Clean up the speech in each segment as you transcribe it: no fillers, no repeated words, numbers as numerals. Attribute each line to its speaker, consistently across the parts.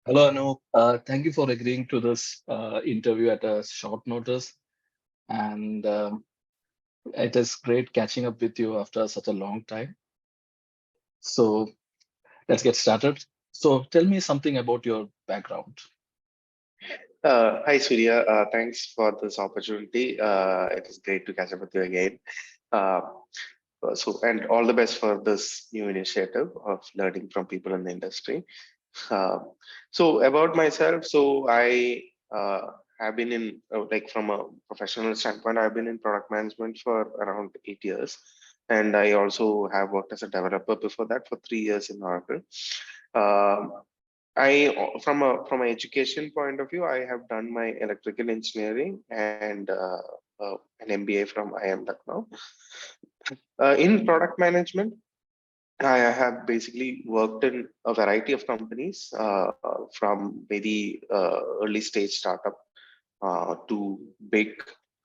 Speaker 1: Hello, Anoop. Thank you for agreeing to this interview at a short notice. And it is great catching up with you after such a long time. So let's get started. So tell me something about your background.
Speaker 2: Hi, Surya. Thanks for this opportunity. It is great to catch up with you again. Uh, and all the best for this new initiative of learning from people in the industry. Uh, about myself, I have been in, like, from a professional standpoint, I've been in product management for around 8 years. And I also have worked as a developer before that for 3 years in Oracle. Um from an education point of view, I have done my electrical engineering and an MBA from IIM Lucknow. In product management, I have basically worked in a variety of companies, from very early stage startup to big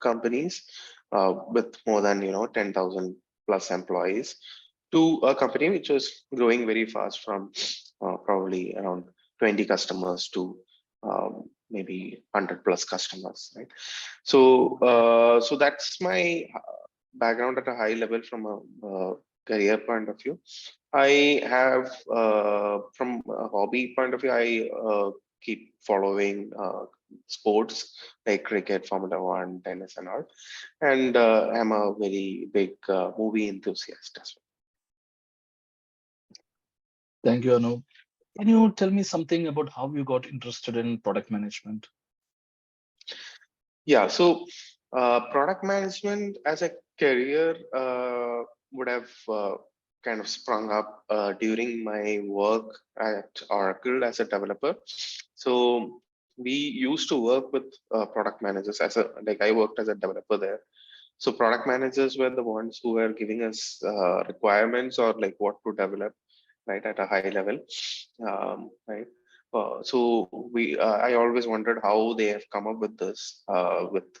Speaker 2: companies with more than 10,000 plus employees, to a company which was growing very fast from probably around 20 customers to maybe 100 plus customers, right? So that's my background at a high level from a career point of view. I have, from a hobby point of view, I keep following sports like cricket, Formula One, tennis, and all. And I'm a very big movie enthusiast as
Speaker 1: Thank you, Anoop. Can you tell me something about how you got interested in product management?
Speaker 2: well. Yeah, product management as a career would have kind of sprung up during my work at Oracle as a developer. So we used to work with product managers like I worked as a developer there. So product managers were the ones who were giving us requirements or like what to develop, right, at a high level, right. I always wondered how they have come up with this, with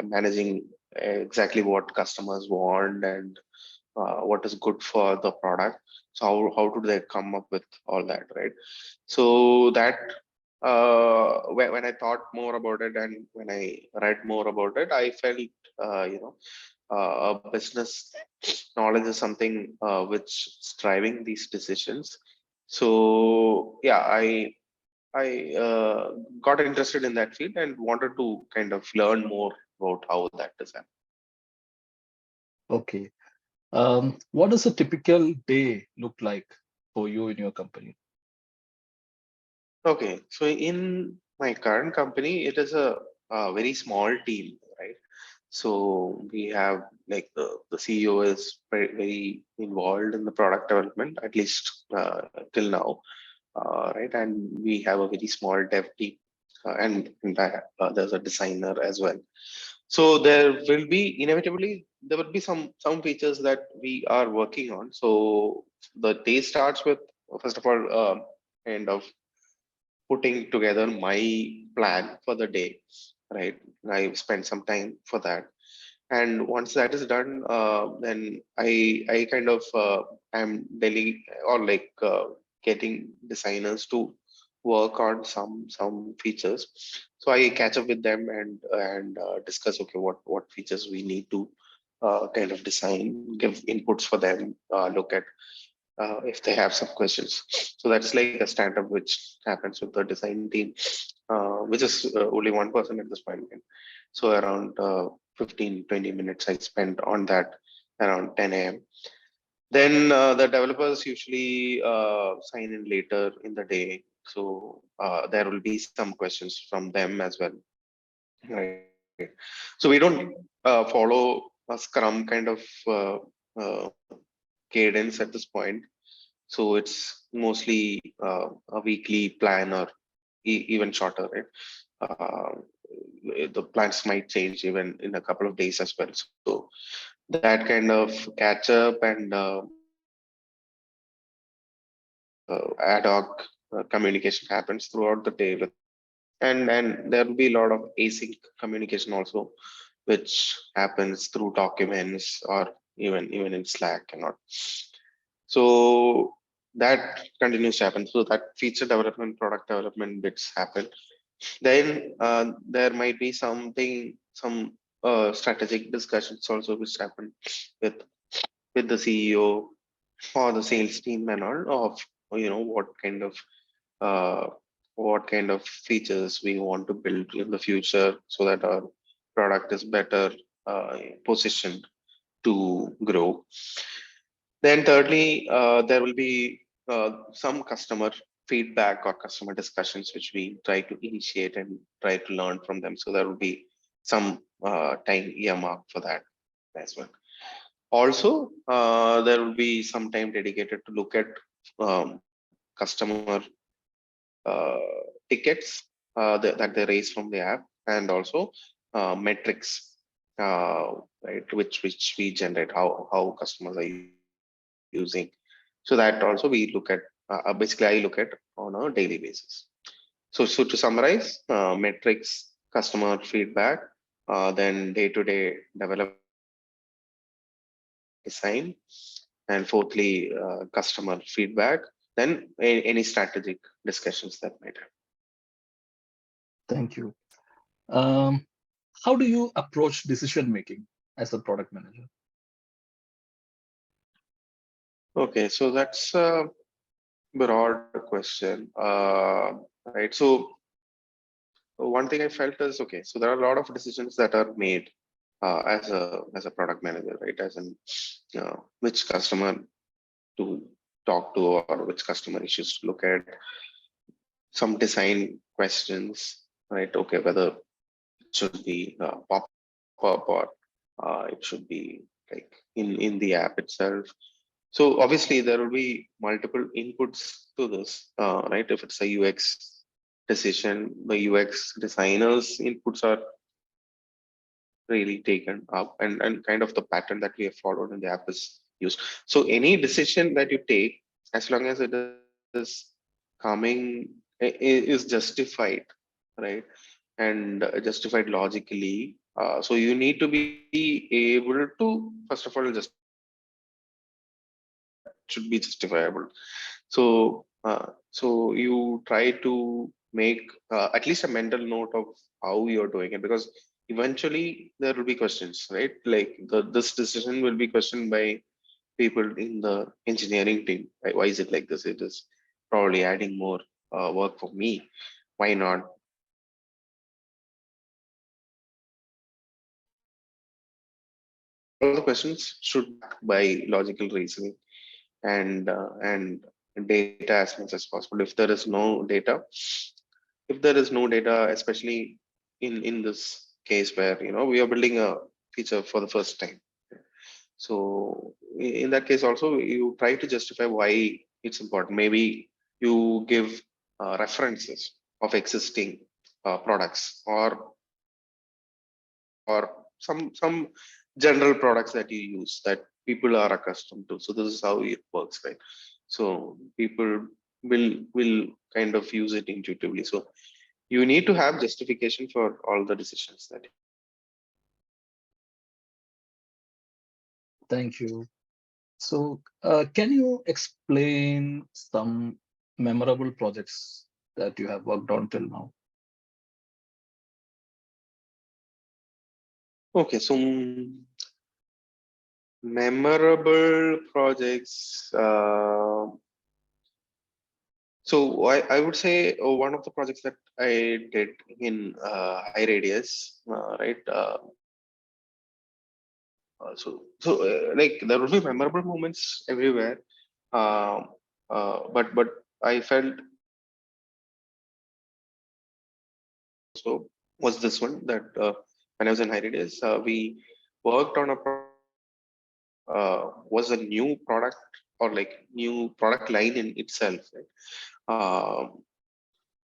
Speaker 2: managing exactly what customers want and what is good for the product. So how do they come up with all that, right? So that when I thought more about it and when I read more about it, I felt business knowledge is something which is driving these decisions. So yeah, I got interested in that field and wanted to kind of learn more about how that is happening.
Speaker 1: Okay. What does a typical day look like for you in your company?
Speaker 2: Okay, so in my current company, it is a very small team, right? So we have, like, the CEO is very involved in the product development, at least till now, right? And we have a very small dev team, and in fact, there's a designer as well. So there will be some features that we are working on. So the day starts with, first of all, kind of putting together my plan for the day, right? I spend some time for that, and once that is done, then I kind of am or like getting designers to work on some features. So I catch up with them and discuss, okay, what features we need to kind of design, give inputs for them, look at if they have some questions. So that's like a stand-up which happens with the design team, which is only one person at this point. So around 15, 20 minutes I spent on that around 10 a.m. Then the developers usually sign in later in the day. So there will be some questions from them as well. Right. So we don't follow a Scrum kind of uh, cadence at this point. So it's mostly a weekly plan or even shorter, right? The plans might change even in a couple of days as well. So that kind of catch up and ad hoc communication happens throughout the day with them, and there will be a lot of async communication also, which happens through documents or even in Slack and all. So that continues to happen. So that feature development, product development bits happen. Then there might be some strategic discussions also which happen with the CEO or the sales team and all of uh, what kind of features we want to build in the future so that our product is better positioned to grow. Then thirdly, there will be some customer feedback or customer discussions which we try to initiate and try to learn from them. So there will be some time earmark for that as well. Also, there will be some time dedicated to look at customer tickets that they raise from the app, and also metrics, right, which we generate, how customers are using. So that also we look at. Basically, I look at on a daily basis. So to summarize, metrics, customer feedback, then day-to-day development design, and fourthly, customer feedback, then any strategic discussions that might happen.
Speaker 1: Thank you. Um, how do you approach decision making as a product manager?
Speaker 2: Okay, so that's a broad question. Right. So one thing I felt is, okay, so there are a lot of decisions that are made as a product manager, right? As in which customer to talk to, or which customer issues to look at, some design questions, right? Okay, whether it should be pop-up, or it should be like in the app itself. So obviously there will be multiple inputs to this, right? If it's a UX decision, the UX designers' inputs are really taken up, and kind of the pattern that we have followed in the app is used. So any decision that you take, as long as it is coming, is justified, right? And justified logically. So you need to be able to, first of all, justify that should be justifiable. So you try to make at least a mental note of how you're doing it, because eventually there will be questions, right? Like this decision will be questioned by people in the engineering team. Right? Why is it like this? It is probably adding more work for me. Why not? So all the questions should be backed by logical reasoning and data as much as possible. If there is no data, especially in this case where we are building a feature for the first time, so in that case also you try to justify why it's important. Maybe you give references of existing products, or some general products that you use that people are accustomed to. So this is how it works, right? So people will kind of use it intuitively. So you need to have justification for all the decisions that.
Speaker 1: Thank you. So, can you explain some memorable projects that you have worked on till now?
Speaker 2: Okay, so memorable projects. So I would say one of the projects that I did in high radius, right? Like there will be memorable moments everywhere, um, but I felt also was this one that when I was in high radius, we worked on a product that was a new product, or like new product line in itself, right?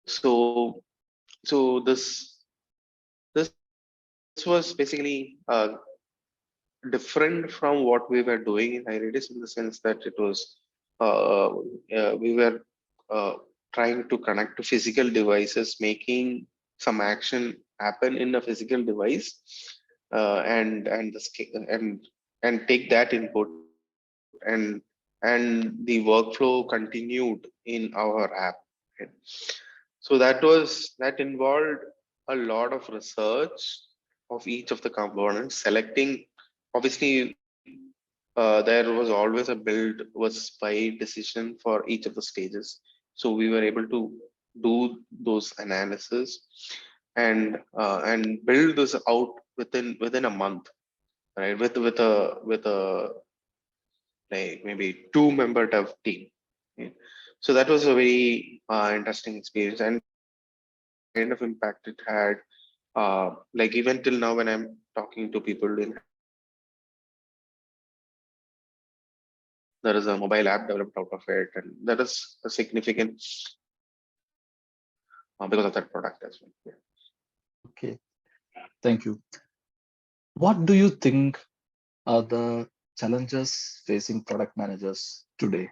Speaker 2: So so this was basically different from what we were doing in iRedis, in the sense that it was uh, we were uh, trying to connect to physical devices, making some action happen in a physical device, and take that input and and the workflow continued in our app. Right? So that involved a lot of research of each of the components, selecting. Obviously, there was always a build was by decision for each of the stages. So we were able to do those analysis and build this out within a month, right? With a like maybe 2-member dev team. Right? So that was a very interesting experience, and the kind of impact it had. Like even till now, when I'm talking to people in Hyderabad, there is a mobile app developed out of it, and that is a significant because of that product as well. Yeah.
Speaker 1: Okay, thank you. What do you think are the challenges facing product managers today?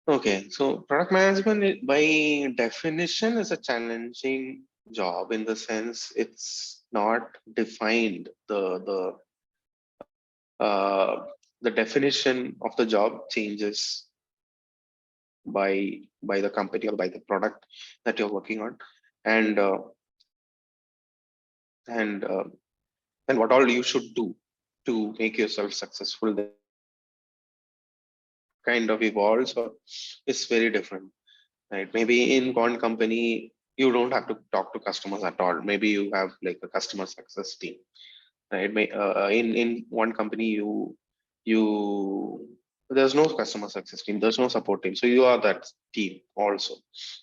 Speaker 2: Okay, so product management by definition is a challenging job in the sense it's not defined. The definition of the job changes by the company or by the product that you're working on, and and uh, and what all you should do to make yourself successful. That kind of evolves or is very different, right? Maybe in one company you don't have to talk to customers at all. Maybe you have like a customer success team, right? In one company you there's no customer success team, there's no support team, so you are that team also.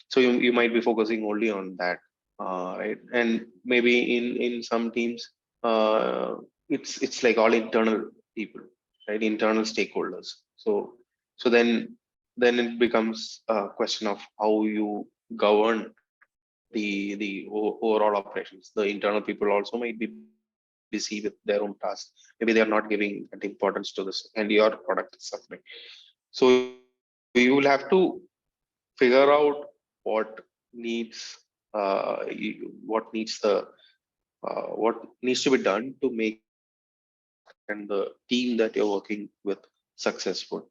Speaker 2: So you might be focusing only on that, right? And maybe in some teams, uh, it's like all internal people, right? Internal stakeholders. So then it becomes a question of how you govern overall operations. The internal people also might be busy with their own tasks. Maybe they are not giving that importance to this, and your product is suffering. So you will have to figure out what needs what needs to be done to make your product and the team that you're working with successful.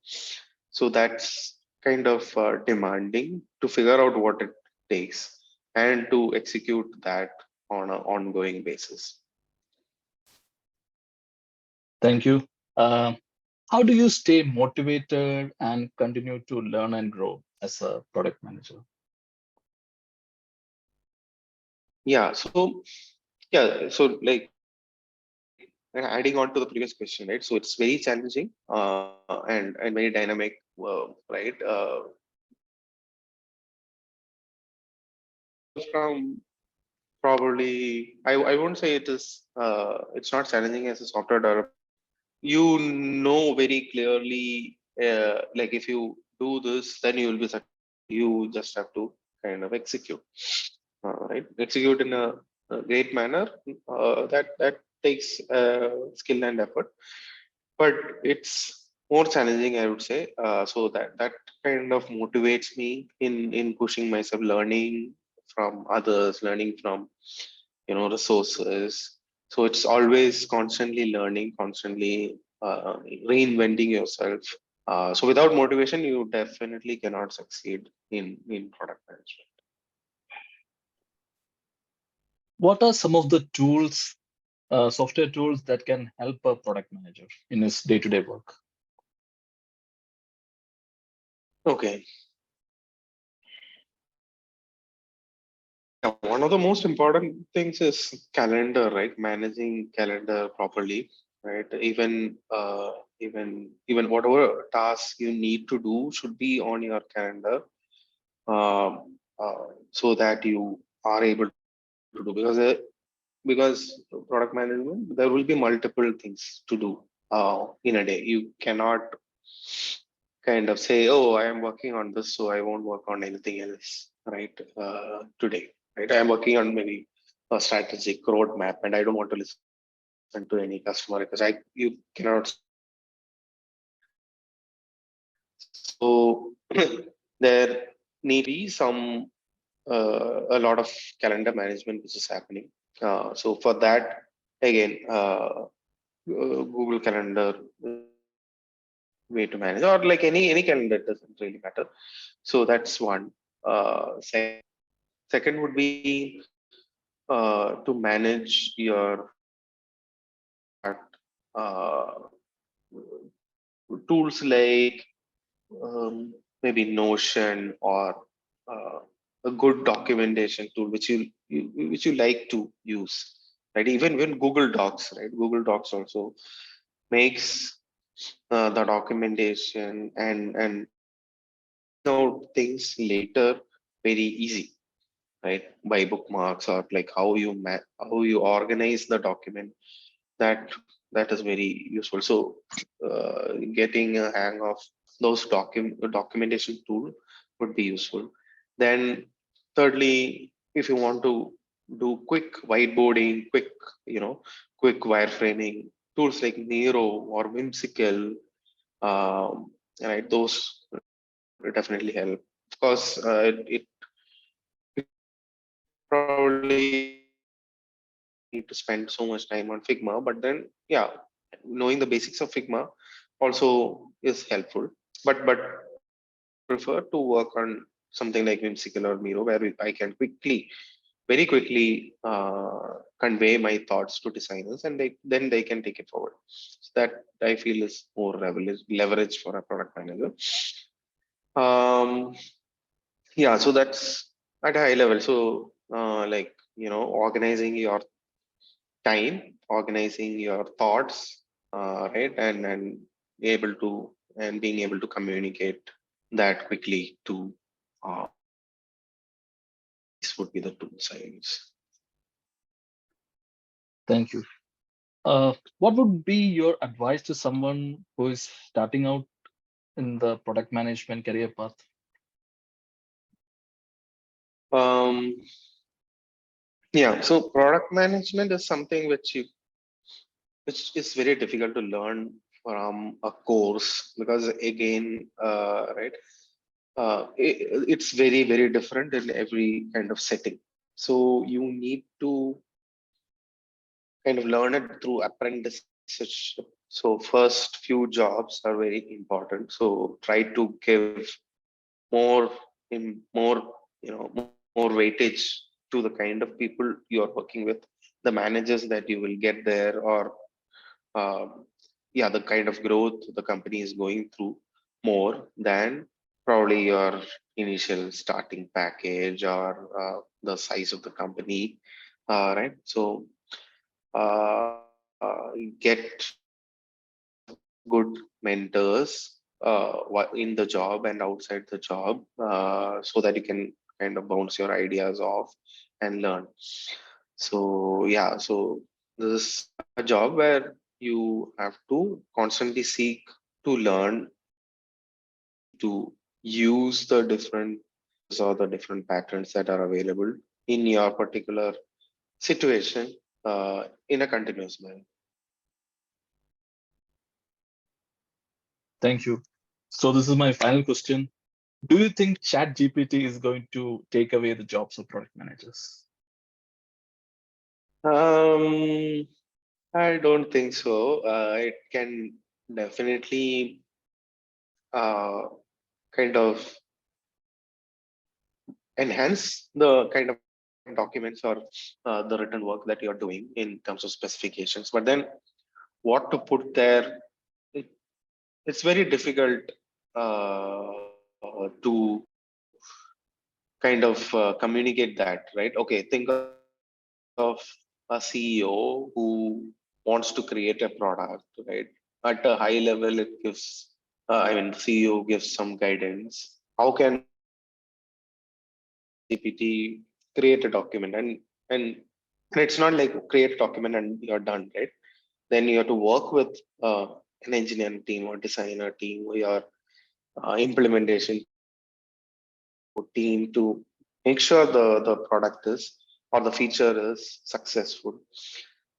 Speaker 2: So that's kind of demanding to figure out what it takes and to execute that on an ongoing basis.
Speaker 1: Thank you. Uh, how do you stay motivated and continue to learn and grow as a product manager?
Speaker 2: Yeah. So adding on to the previous question, right? So it's very challenging and very dynamic, right? From probably I won't say it is it's not challenging as a software developer. You know very clearly, like if you do this, then you will be successful. You just have to kind of execute, right? Execute in a great manner. That takes skill and effort, but it's more challenging, I would say. So that kind of motivates me in pushing myself, learning from others, learning from resources. So it's always constantly learning, constantly reinventing yourself. So without motivation, you definitely cannot succeed in product management.
Speaker 1: What are some of the tools, software tools that can help a product manager in his day-to-day work?
Speaker 2: Okay. Yeah, one of the most important things is calendar, right? Managing calendar properly, right? Even whatever tasks you need to do should be on your calendar, so that you are able to do, because product management, there will be multiple things to do in a day. You cannot kind of say, oh, I am working on this, so I won't work on anything else, right? Today, right? I am working on maybe a strategic roadmap, and I don't want to listen to any customer because you cannot stop that, right? So there need to be some a lot of calendar management which is happening. So for that, again, Google Calendar is a very easy way to manage, or like any calendar, it doesn't really matter. So that's one. Second would be to manage your product, tools like maybe Notion or uh, a good documentation tool which you like to use, right? Even Google Docs, right? Google Docs also makes the documentation and finding out things later very easy, right? By bookmarks or like how you organize the document, that that is very useful. So getting a hang of those documentation tool would be useful. Then thirdly, if you want to do quick whiteboarding, quick wireframing, tools like Miro or Whimsical, right, those definitely help. Of course, it probably you don't need to spend so much time on Figma, but then yeah, knowing the basics of Figma also is helpful. But I would prefer to work on something like Whimsical or Miro, where I can very quickly convey my thoughts to designers, and then they can take it forward. So that I feel is more leverage for a product manager. Um, yeah, so that's at a high level. So organizing your time, organizing your thoughts, right, and able to and being able to communicate that quickly to designers. These would be the tools I use.
Speaker 1: Thank you. What would be your advice to someone who is starting out in the product management career path?
Speaker 2: Um, yeah, so product management is something which is very difficult to learn from a course, because again, right, it's very different in every kind of setting. So you need to kind of learn it through apprenticeship. So first few jobs are very important. So try to give more more more weightage to the kind of people you are working with, the managers that you will get there, or yeah, the kind of growth the company is going through, more than probably your initial starting package or the size of the company, right? So get good mentors in the job and outside the job, so that you can kind of bounce your ideas off and learn. So yeah, so this is a job where you have to constantly seek to learn, to use the different or the different patterns that are available in your particular situation, in a continuous manner.
Speaker 1: Thank you. So this is my final question. Do you think Chat GPT is going to take away the jobs of product managers?
Speaker 2: Um, I don't think so. It can definitely uh, kind of enhance the kind of documents or the written work that you're doing in terms of specifications. But then, what to put there, it, it's very difficult to kind of communicate that, right? Okay, think of a CEO who wants to create a product, right? At a high level, it gives, CEO gives some guidance. How can ChatGPT create a document? And it's not like create a document and you're done, right? Then you have to work with an engineering team or designer team or your implementation team to make sure the product is or the feature is successful.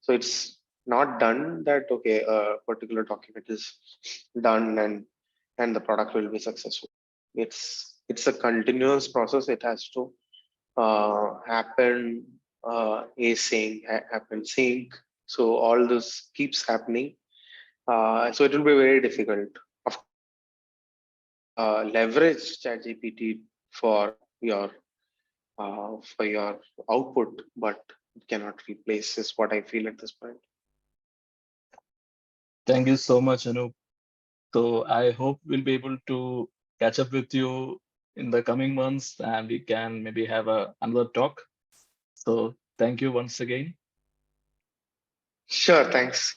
Speaker 2: So it's not done that okay, a particular document is done and the product will be successful. It's a continuous process. It has to happen async, happen sync. So all this keeps happening So it will be very difficult. Of course, you can leverage ChatGPT for your output, but it cannot replace is what I feel at this point.
Speaker 1: Thank you so much, Anoop. So I hope we'll be able to catch up with you in the coming months and we can maybe have another talk. So thank you once again.
Speaker 2: Sure, thanks.